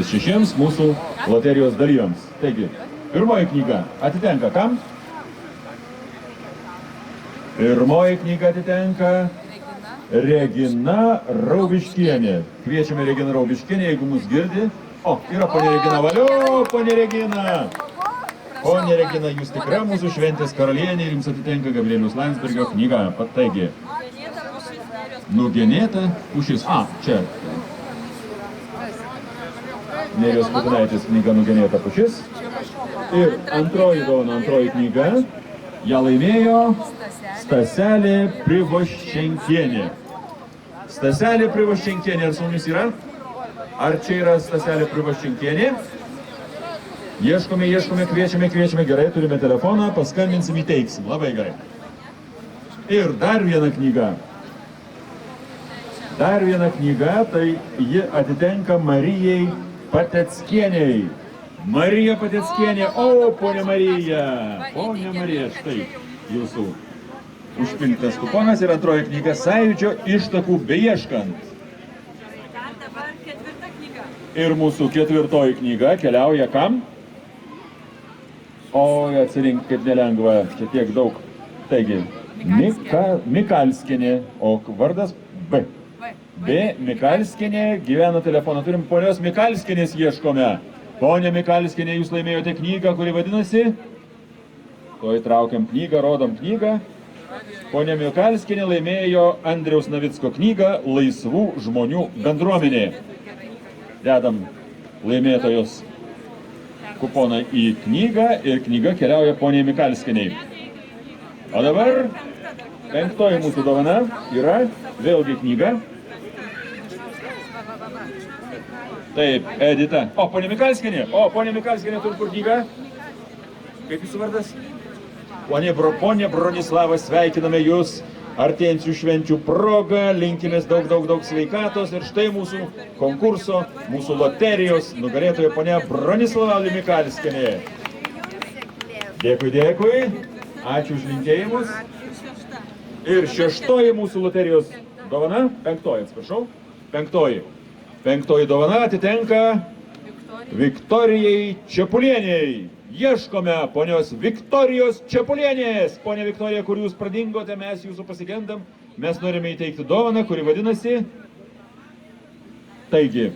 šešiems mūsų loterijos dalyviams. Taigi, pirmoji knyga atitenka kam? Pirmoji knyga atitenka Regina Raubiškienė. Kviečiame Reginą Raubiškienę, jeigu mus girdi. O, yra ponė Regina, valio, ponė Regina. Ponė Regina, jūs tikra mūsų šventės karalienė ir jums atitenka Gabrieliaus Landsbergio knyga. Taigi, nugenėta pušis. Čia. Nerijos Putinaitės knyga Nugenėta pušis. Ir antroji dovana, antroji knyga, ją laimėjo Staselė Privoščenkienė. Staselė Privoščenkienė, ar su mumis yra? Ar čia yra Staselė Privoščenkienė? Ieškome, kviečiame, gerai, turime telefoną, paskambinsim, įteiksim, labai gerai. Ir dar viena knyga. Tai ji atitenka Marijai Pateckieniai. Marija Pateckienė, o, ponė Marija, štai jūsų užpildytas kuponas ir antroji knyga Sąjūdžio ištakų beieškant. Ir mūsų ketvirtoji knyga keliauja kam? O, atsirink, kaip nelengva, čia tiek daug. Taigi, Mikalskienė, o vardas B. Mikalskienė, gyvena telefoną. Turim ponios Mikalskienės ieškome. Ponė Mikalskienė, jūs laimėjote knygą, kuri vadinasi? To įtraukiam knygą, rodom knygą. Ponė Mikalskienė laimėjo Andriaus Navicko knygą Laisvų žmonių bendruomenė. Dedam laimėtojos kuponą į knygą ir knyga keliauja ponė Mikalskieniai. O dabar penktoji mūsų dovana yra vėlgi knyga. Taip, Edita. O, ponė Mikalskienė. Turi kur knygą? Kaip jūsų vardas? Ponė Bronislava, sveikiname jūs artėjančių švenčių proga, linkimės daug sveikatos ir štai mūsų konkurso, mūsų loterijos nugalėtoja ponė Bronislava Mikalskienė. Dėkui. Ačiū už linkėjimus. Ir šeštoji mūsų loterijos dovana, penktoji dovana atitenka Viktorijai Čepulieniai. Ieškome ponios Viktorijos Čepulienės. Ponia Viktorija, kur jūs pradingote, mes jūsų pasigendam. Mes norime įteikti dovaną, kuri vadinasi. Taigi,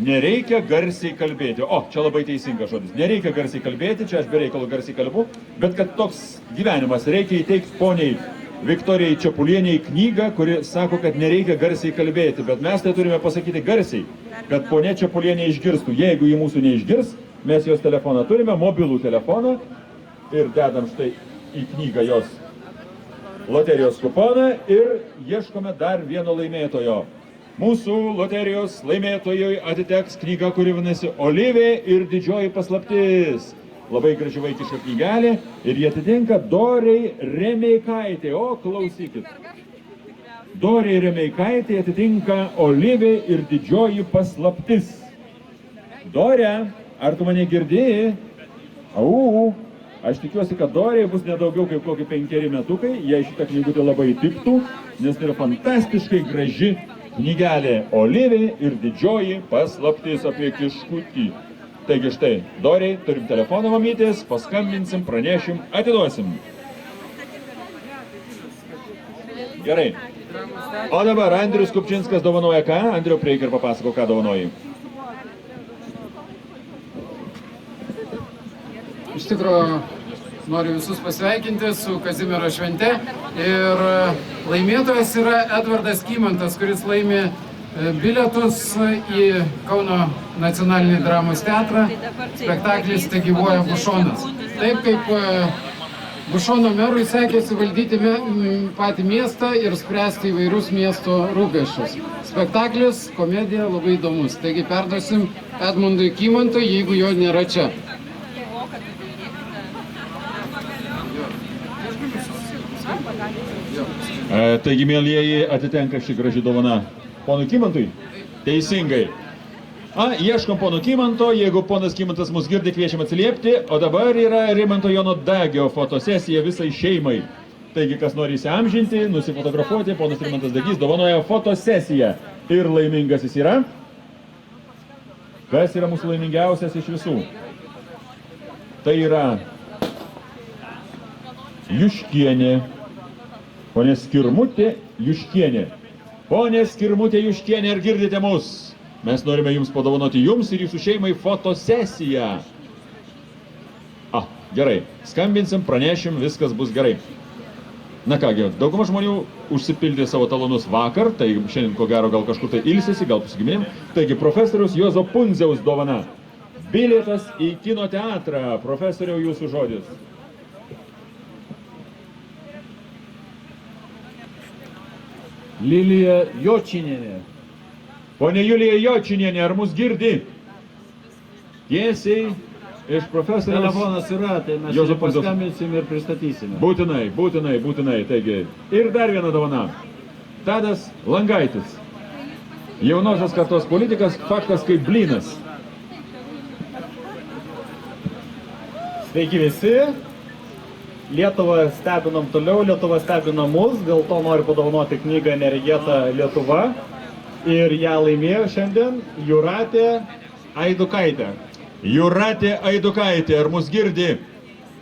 nereikia garsiai kalbėti. O, čia labai teisingas žodis. Nereikia garsiai kalbėti, čia aš be reikalo garsiai kalbu, bet kad toks gyvenimas reikia įteikti poniai Viktorijai Čepulieniai knygą, kuri sako, kad nereikia garsiai kalbėti, bet mes tai turime pasakyti garsiai, kad ponia Čepulienė išgirstų. Jeigu ji mūsų neišgirs, mes jos telefoną turime, mobilų telefoną ir dedam štai į knygą jos loterijos kuponą ir ieškome dar vieno laimėtojo. Mūsų loterijos laimėtojui atiteks knyga, kuri vadinasi Olivė ir didžioji paslaptis. Labai graži vaikiška knygelė ir jie atitinka Doriai Remeikaitė. O, klausykit. Doriai Remeikaitė atitinka Olivė ir didžioji paslaptis. Dorė, ar tu mane girdėjai? Aš tikiuosi, kad Doriai bus nedaugiau kaip kokį 5 metukai, jei šitą knygutę labai tiktų, nes tai yra fantastiškai graži knygelė Olivė ir didžioji paslaptis apie kiškutį. Taigi štai, Doriai, turim telefoną mamytės, paskambinsim, pranešim, atiduosim. Gerai. O dabar Andrius Kupčinskas dovanoja ką? Andriu, prieik ir papasako, ką dovanoji. Iš tikrųjų, noriu visus pasveikinti su Kazimiero švente ir laimėtojas yra Edvardas Kymantas, kuris laimė bilietus į Kauno nacionalinį dramos teatrą. Spektaklis Tegyvuoja Bušonas. Taip kaip Bušono merui sekėsi valdyti patį miestą ir spręsti įvairius miesto rūpesčius. Spektaklis, komedija labai įdomus. Taigi perduosim Edmundui Kymantui, jeigu jo nėra čia. Taigi, mėlyjeji, atitenka ši graži dovana ponui Kymantui? Teisingai. Ieškom pono Kymanto, jeigu ponas Kymantas mus girdi, kviečiam atsiliepti, o dabar yra Rimanto Jono Dagio fotosesija visai šeimai. Taigi, kas nori įsiamžinti, nusifotografuoti, ponas Rimantas Dagys dovanoja fotosesiją. Ir laimingas jis yra? Kas yra mūsų laimingiausias iš visų? Tai yra Juškienė. Ponė Skirmutė Juškienė. Ponė Skirmutė Juškienė, ar girdite mus? Mes norime jums padovanoti jums ir jūsų šeimai fotosesiją. Gerai. Skambinsim, pranešim, viskas bus gerai. Na kągi, dauguma žmonių užsipildė savo talonus vakar, tai šiandien ko gero gal kažkur tai ilsisi, gal pasigiminėm. Taigi, profesorius Juozo Pundziaus dovana. Bilietas į kino teatrą. Profesoriau, jūsų žodis. Lilija Jočinienė. Pone Julija Jočinienė, ar mus girdi? Tiesiai iš profesoriaus. Telefonas yra, tai mes Juozo čia Pundziaus. paskambinsim ir pristatysime. Būtinai. Taigi, ir dar viena dovana. Tadas Langaitis. Jaunosios kartos politikas, faktas kaip blynas. Sveiki visi. Lietuvą stebinom toliau, Lietuva stebina mus, dėl to noriu padovanoti knygą Neregėta Lietuva. Ir ją laimėjo šiandien Jūratė Aidukaitė. Jūratė Aidukaitė, ar mus girdi?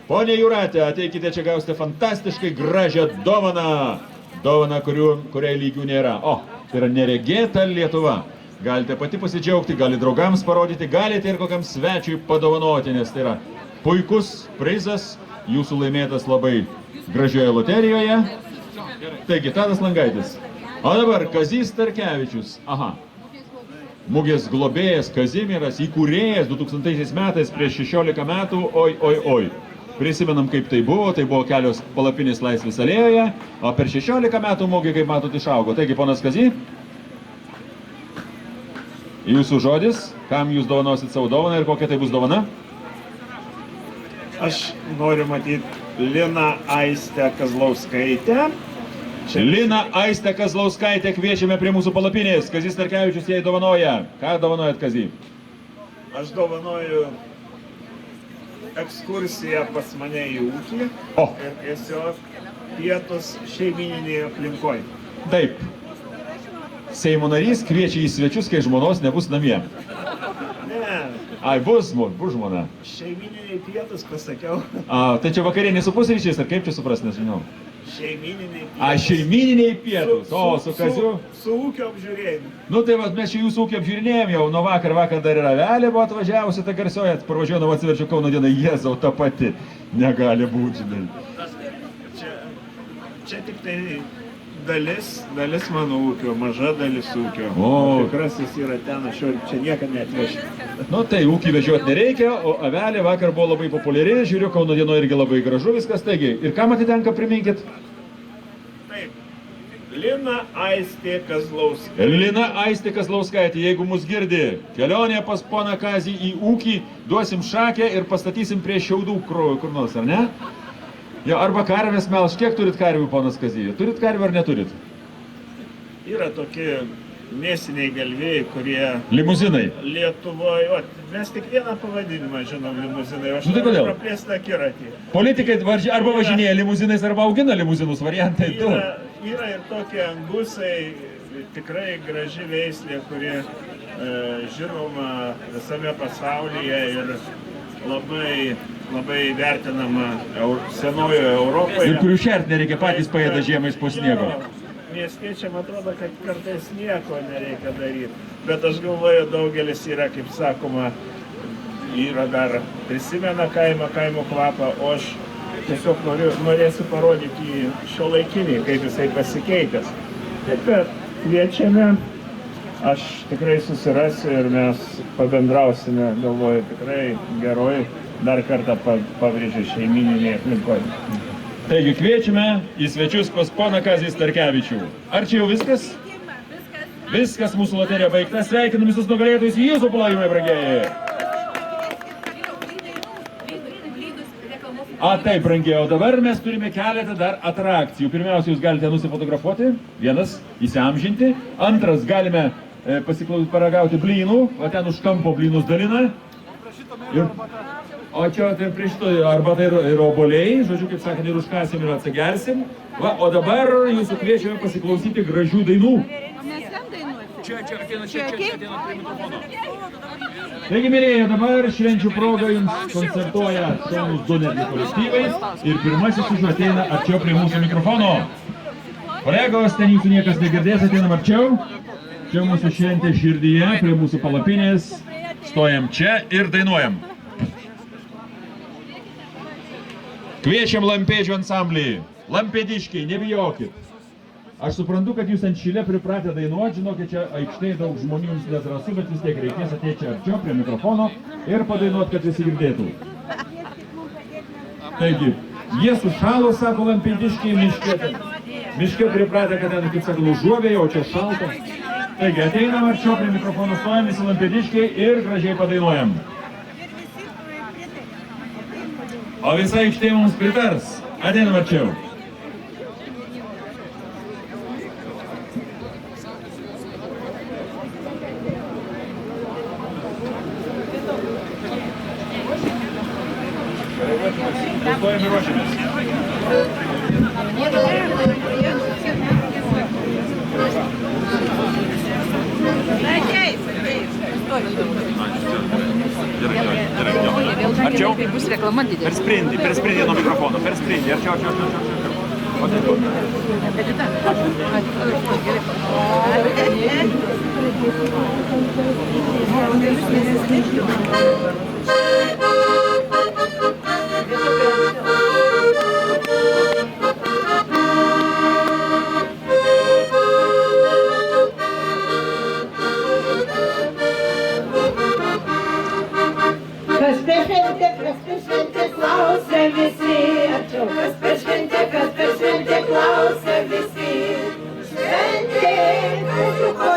Pone Jūratė, ateikite čia, gausite fantastiškai gražią dovaną. Dovaną, kuriai lygių nėra. O, tai yra Neregėta Lietuva. Galite pati pasidžiaugti, galite draugams parodyti, galite ir kokiam svečiui padovanoti, nes tai yra puikus prizas, jūsų laimėtas labai gražioje loterijoje. Taigi, Tadas Langaitis. O dabar Kazys Starkevičius. Aha. Mugės globėjas Kazimieras, įkūrėjas 2000 metais prieš 16 metų. Oi. Prisimenam, kaip tai buvo kelios palapinės Laisvės alėjoje, o per 16 metų mugė, kaip matot, išaugo. Taigi, ponas Kazy, jūsų žodis, kam jūs dovanosit savo dovaną ir kokia tai bus dovana? Aš noriu matyti Liną Aistę Kazlauskaitę. Liną Aistę Kazlauskaitę kviečiame prie mūsų palapinės. Kazys Starkevičius jai dovanoja. Ką dovanojat, Kazy? Aš dovanoju ekskursiją pas mane į ūkį O. ir tiesiog pietus šeimininėje aplinkoje. Taip. Seimo narys kviečia į svečius, kai žmonos nebus namie. Ne, Ai, bus žmona. šeimininiai pietus pasakiau. Tai čia vakarienė su pusryčiais, ar kaip čia supras, nežinau. Šeimininiai pietus. Šeimininiai pietus. O, su Kaziu. Su ūkio apžiūrėjimu. Nu tai vat, mes čia jūsų ūkį apžiūrinėjom jau, nuo vakar dar ir avelė buvo atvažiavusi, ta garsioja, parvažiuodama atsiverčiu Kauno dieną, Jėzau, ta pati, negali būti, žinai. Čia tik tai dalis mano ūkio, maža dalis ūkio. O. Tikrasis yra ten, aš jau čia niekada neatvešiu. Nu tai ūkį vežioti nereikia, o avelė vakar buvo labai populiari, žiūriu, Kauno dienoje irgi labai gražu viskas, taigi. Ir kam atitenka, priminkit? Taip, Lina Aistė Kazlauskaitė. Lina Aistė Kazlauskaitė, jeigu mus girdi, kelionė pas poną Kazį į ūkį, duosim šakę ir pastatysim prie šiaudų kur nors, ar ne? Jo, arba karvės melš. Kiek turit karvių, ponas Kazy? Turit karvių ar neturit? Yra tokie mėsiniai galvėjai, kurie Limuzinai. Lietuvoje, mes tik vieną pavadinimą žinom limuzinai, aš Nu tai noriu kodėl? praplėsti akiratį. Politikai arba važinėja limuzinais, arba augina limuzinus, variantai du. Yra ir tokie angusai, tikrai graži veislė, kurie žinoma visame pasaulyje ir labai vertinama senojoje Europoje. Ir kurių šert nereikia, patys paėda žiemais po sniego. Miestiečiam atrodo, kad kartais nieko nereikia daryti, bet aš galvoju, daugelis yra, kaip sakoma, yra dar prisimena kaimo kvapą, o aš tiesiog norėsiu parodyti į šiuolaikinį, kaip jisai pasikeitęs. Taip, bet kviečiame, aš tikrai susirasiu ir mes pabendrausime, galvoju, tikrai geroj, dar kartą pabrėžiu šeimininėje aplinkoje. Taigi kviečiame į svečius pas poną Kazį Starkevičių. Ar čia jau viskas? Viskas, mūsų loterija baigta. Sveikinam visus nugalėtojus, jūsų palaimai, brangieji. Taip, brangieji, o dabar mes turime keletą dar atrakcijų. Pirmiausia, jūs galite nusifotografuoti, vienas įsiamžinti, antras galime paragauti blynų, o ten už kampo blynus dalina. O čia tai prieš to arbata ir obuoliai, žodžiu, kaip sakant, ir užkasim ir atsigersim. O dabar jūsų kviečiame pasiklausyti gražių dainų. Taigi, mėlyje, dabar švenčių proga jums koncertuoja šaunūs du netgi kolektyvai ir pirmasis iš jų ateina arčiau prie mūsų mikrofono. Kolegos, ten jūsų niekas negirdės, ateinam arčiau. Čia mūsų šventė širdyje, prie mūsų palapinės. Stojam čia ir dainuojam. Kviečiam Lampėdžių ansamblį. Lampėdiškiai, nebijokit. Aš suprantu, kad jūs ant šile pripratę dainuoti, žinokit, čia aikštėje daug žmonių jums nedrąsu, bet vis tiek reikės ateiti čia arčiau prie mikrofono ir padainuoti, kad visi girdėtų. Taigi, jie sušalo, sako Lampėdiškiai, miške pripratę, kad ten, kaip sakau, užuovėja, o čia šalta. Taigi, ateinam arčiau prie mikrofono, stojam visi Lampėdiškiai ir gražiai padainuojam. O visa aikštė mums pritars. Ateinam arčiau. Stojam ir ruošiamės. Arčiau? Tai bus reklama didelė. Per sprindį nuo mikrofono, per sprindį. Arčiau. O tai kur? Kas per šventę klausia visi, arčiau, kas per šventę klausia visi. Šventė, kaziuko